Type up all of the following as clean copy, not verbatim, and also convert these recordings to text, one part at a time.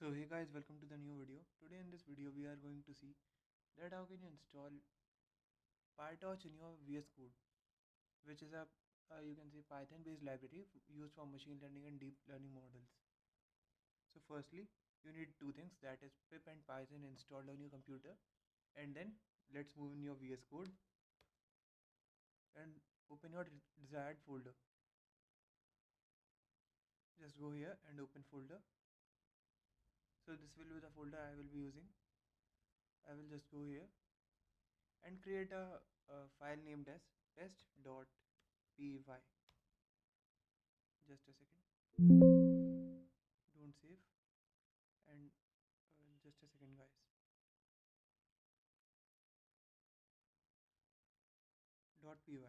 So hey guys, welcome to the new video. Today in this video we are going to see that how can you install PyTorch in your VS Code, which is a you can say Python based library used for machine learning and deep learning models. So firstly you need two things, that is pip and Python installed on your computer, and then let's move in your VS Code and open your desired folder. Just go here and open folder. So this will be the folder I will be using. I will just go here and create a file named as test.py. Just a second, don't save, and just a second guys. .py.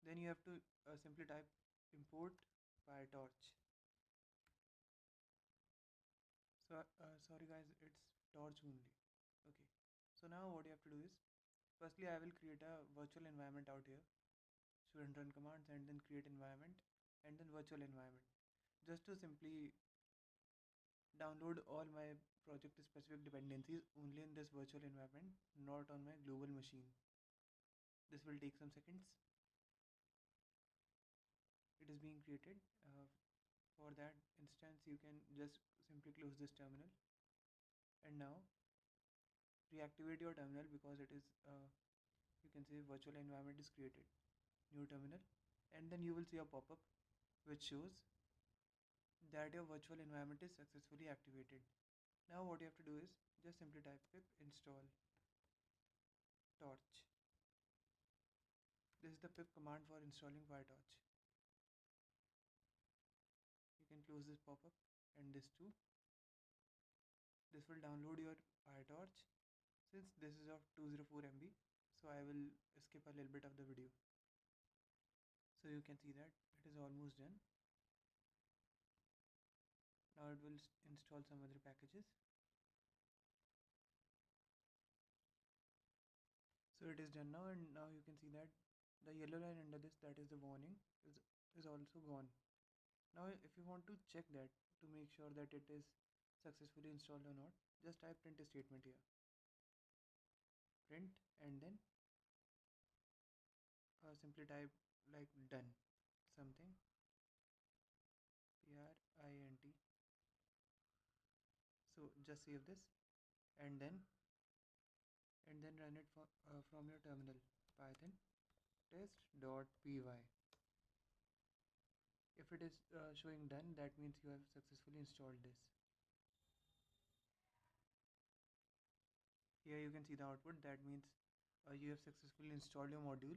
Then you have to simply type import PyTorch. So sorry guys, it's torch only. Okay, so now what you have to do is, firstly I will create a virtual environment out here. Student run commands and then create environment and then virtual environment, just to simply download all my project specific dependencies only in this virtual environment, not on my global machine. This will take some seconds. It is being created. For that instance you can just simply close this terminal and now reactivate your terminal, because it is you can say virtual environment is created. New terminal, and then you will see a pop-up which shows that your virtual environment is successfully activated. Now what you have to do is just simply type pip install torch. This is the pip command for installing PyTorch. You can close this pop-up and this too. This will download your PyTorch. Since this is of 204 MB, so I will skip a little bit of the video. So you can see that it is almost done. Now it will install some other packages. So it is done now, and now you can see that the yellow line under this, that is the warning, is also gone. Now if you want to check that, to make sure that it is successfully installed or not, just type print statement here. Print, and then simply type like done something, print. So just save this and then run it from your terminal, python test.py. If it is showing done, that means you have successfully installed this. Here you can see the output, that means you have successfully installed your module.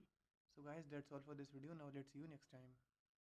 So guys, that's all for this video. Now let's see you next time.